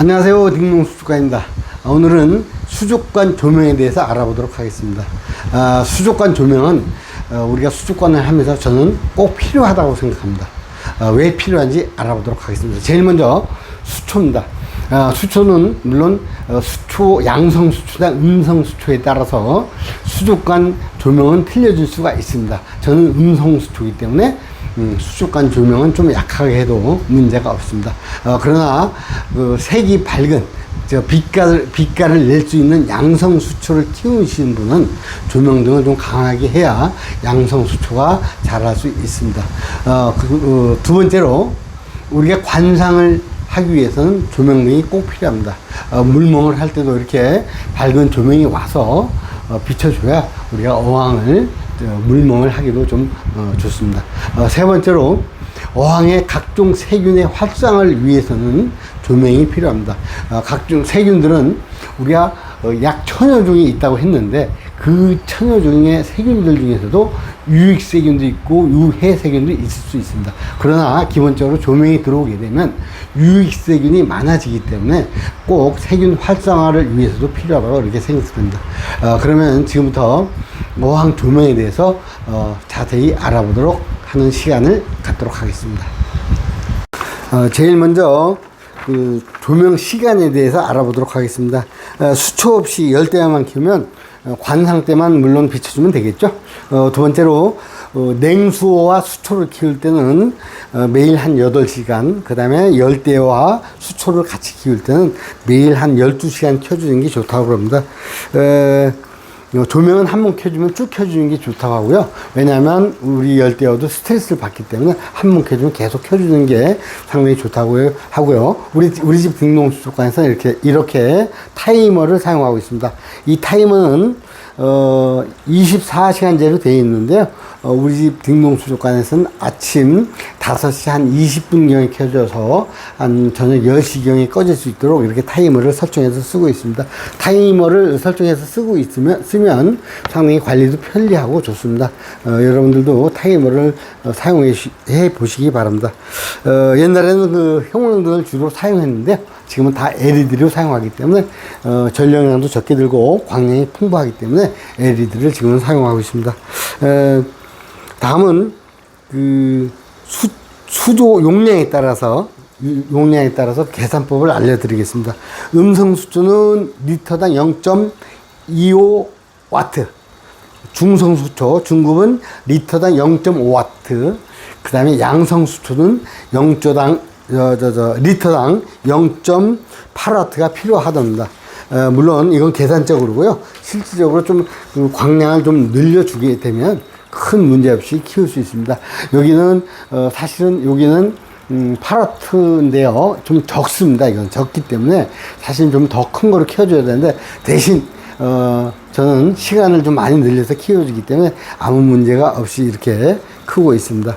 안녕하세요, 딩농수족관입니다. 오늘은 수족관 조명에 대해서 알아보도록 하겠습니다. 수족관 조명은 우리가 수족관을 하면서 저는 꼭 필요하다고 생각합니다. 왜 필요한지 알아보도록 하겠습니다. 제일 먼저 수초입니다. 수초는 물론 수초, 양성 수초나 음성 수초에 따라서 수족관 조명은 틀려질 수가 있습니다. 저는 음성 수초이기 때문에 수족관 조명은 좀 약하게 해도 문제가 없습니다. 그러나 그 색이 밝은 빛깔을 낼 수 있는 양성 수초를 키우시는 분은 조명등을 좀 강하게 해야 양성 수초가 자랄 수 있습니다. 두 번째로 우리가 관상을 하기 위해서는 조명등이 꼭 필요합니다. 물멍을 할 때도 이렇게 밝은 조명이 와서 비춰줘야 우리가 어항을 물멍을 하기도 좀 좋습니다. 세 번째로 어항의 각종 세균의 활성을 위해서는 조명이 필요합니다. 각종 세균들은 우리가 약 1000여 종이 있다고 했는데 그 1000여 종의 세균들 중에서도 유익세균도 있고 유해세균도 있을 수 있습니다. 그러나 기본적으로 조명이 들어오게 되면 유익세균이 많아지기 때문에 꼭 세균 활성화를 위해서도 필요하다고 이렇게 생각합니다. 그러면 지금부터 어항 조명에 대해서 자세히 알아보도록 하는 시간을 갖도록 하겠습니다. 제일 먼저 그 조명 시간에 대해서 알아보도록 하겠습니다. 수초 없이 열대야만 키우면 관상 때만 물론 비춰주면 되겠죠. 두 번째로 냉수어와 수초를 키울 때는 매일 한 8시간, 그 다음에 열대와 수초를 같이 키울 때는 매일 한 12시간 켜주는 게 좋다고 합니다. 조명은 한 번 켜주면 쭉 켜주는 게 좋다고 하고요. 왜냐하면 우리 열대어도 스트레스를 받기 때문에 한 번 켜주면 계속 켜주는 게 상당히 좋다고 하고요. 우리 집 딩농수족관에서 이렇게 타이머를 사용하고 있습니다. 이 타이머는 24시간제로 되어 있는데요. 우리 집 딩농수족관에서는 아침 5시 한 20분경에 켜져서 한 저녁 10시경에 꺼질 수 있도록 이렇게 타이머를 설정해서 쓰고 있습니다. 타이머를 설정해서 쓰면 상당히 관리도 편리하고 좋습니다. 여러분들도 타이머를 사용해 보시기 바랍니다. 옛날에는 그 형광등을 주로 사용했는데 지금은 다 LED로 사용하기 때문에 전력량도 적게 들고 광량이 풍부하기 때문에 LED를 지금은 사용하고 있습니다. 다음은 그 수조 용량에 따라서 계산법을 알려드리겠습니다. 음성 수초는 리터당 0.25와트, 중성 수초, 중급은 리터당 0.5와트, 그 다음에 양성 수초는 리터당 0.8와트가 필요하답니다. 물론 이건 계산적으로고요. 실질적으로 좀 광량을 좀 늘려주게 되면 큰 문제 없이 키울 수 있습니다. 여기는 사실은 여기는 8와트인데요. 좀 적습니다. 이건 적기 때문에 사실 좀 더 큰 거를 키워줘야 되는데 대신 저는 시간을 좀 많이 늘려서 키워주기 때문에 아무 문제가 없이 이렇게 크고 있습니다.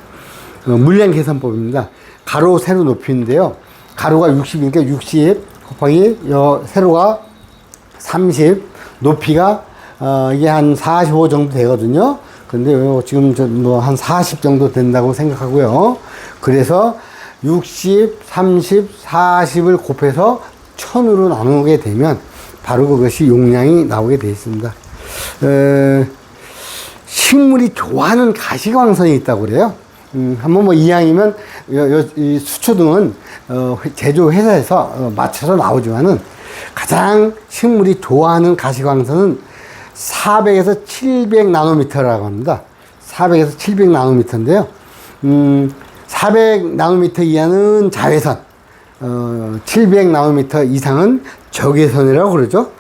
물량 계산법입니다. 가로 세로 높이인데요. 가로가 60이니까 60 곱하기 세로가 30, 높이가 이게 한 45 정도 되거든요. 근데 지금 뭐 한 40 정도 된다고 생각하고요. 그래서 60, 30, 40을 곱해서 1000으로 나누게 되면 바로 그것이 용량이 나오게 되어 있습니다. 식물이 좋아하는 가시광선이 있다고 그래요. 한번 뭐 이왕이면 이 수초등은 제조 회사에서 맞춰서 나오지만은 가장 식물이 좋아하는 가시광선은 400에서 700 나노미터라고 합니다. 400에서 700 나노미터인데요. 400 나노미터 이하는 자외선, 700 나노미터 이상은 적외선이라고 그러죠.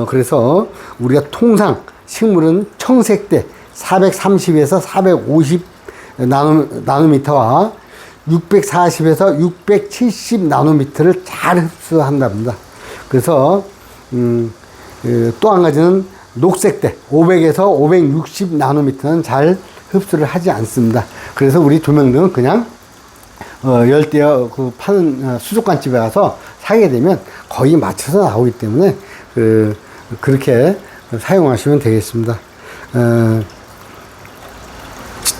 그래서 우리가 통상 식물은 청색대 430에서 450 나노미터와 640에서 670 나노미터를 잘 흡수한답니다. 그래서 또 한 가지는 녹색대 500에서 560 나노미터는 잘 흡수를 하지 않습니다. 그래서 우리 조명등은 그냥 열대어 그 파는 수족관 집에 가서 사게 되면 거의 맞춰서 나오기 때문에 그렇게 사용하시면 되겠습니다.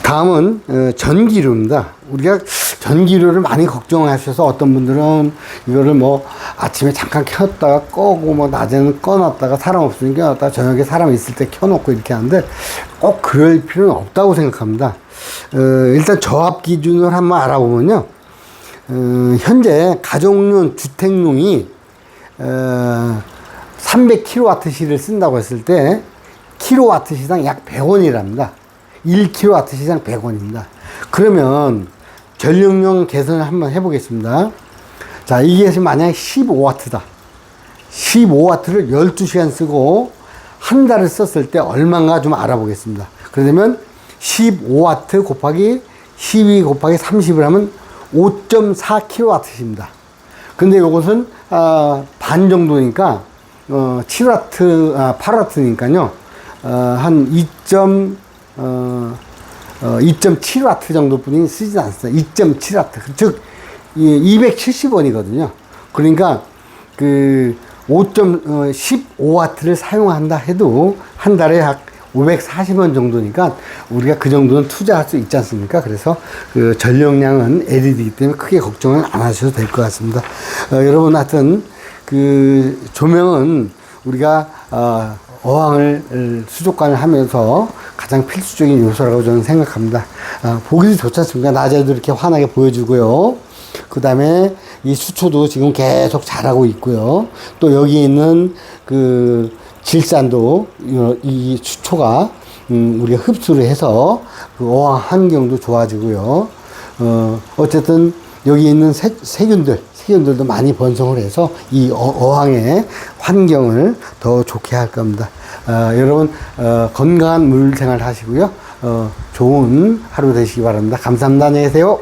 다음은 전기료입니다. 우리가 전기료를 많이 걱정하셔서 어떤 분들은 이거를 뭐 아침에 잠깐 켰다가 끄고 뭐 낮에는 꺼놨다가 사람 없으면 켜놨다가 저녁에 사람 있을 때 켜놓고 이렇게 하는데 꼭 그럴 필요는 없다고 생각합니다. 일단 저압 기준을 한번 알아보면요. 현재 가정용 주택용이 300kWh를 쓴다고 했을 때 킬로와트 시당 약 100원이랍니다. 1kW 시당 100원입니다. 그러면 전력용 계산을 한번 해보겠습니다. 자, 이게 지금 만약에 15W다. 15W를 12시간 쓰고 한 달을 썼을 때 얼마인가 좀 알아보겠습니다. 그러면 15W 곱하기 12 곱하기 30을 하면 5.4kW입니다. 근데 이것은 반 정도니까 8W니까요. 한 2.7W 정도뿐이 쓰지 않습니다. 2.7W. 즉, 270원이거든요. 그러니까, 15W를 사용한다 해도 한 달에 약 540원 정도니까 우리가 그 정도는 투자할 수 있지 않습니까? 그래서 그 전력량은 LED이기 때문에 크게 걱정은 안 하셔도 될 것 같습니다. 여러분, 하여튼, 그 조명은 우리가, 어항을 수족관을 하면서 가장 필수적인 요소라고 저는 생각합니다. 보기도 좋지 않습니까? 낮에도 이렇게 환하게 보여주고요. 그 다음에 이 수초도 지금 계속 자라고 있고요. 또 여기 있는 그 질산도 이 수초가 우리가 흡수를 해서 그 어항 환경도 좋아지고요. 어쨌든 여기 있는 세균들도 많이 번성을 해서 이 어항의 환경을 더 좋게 할 겁니다. 여러분, 건강한 물 생활 하시고요. 좋은 하루 되시기 바랍니다. 감사합니다. 안녕히 계세요.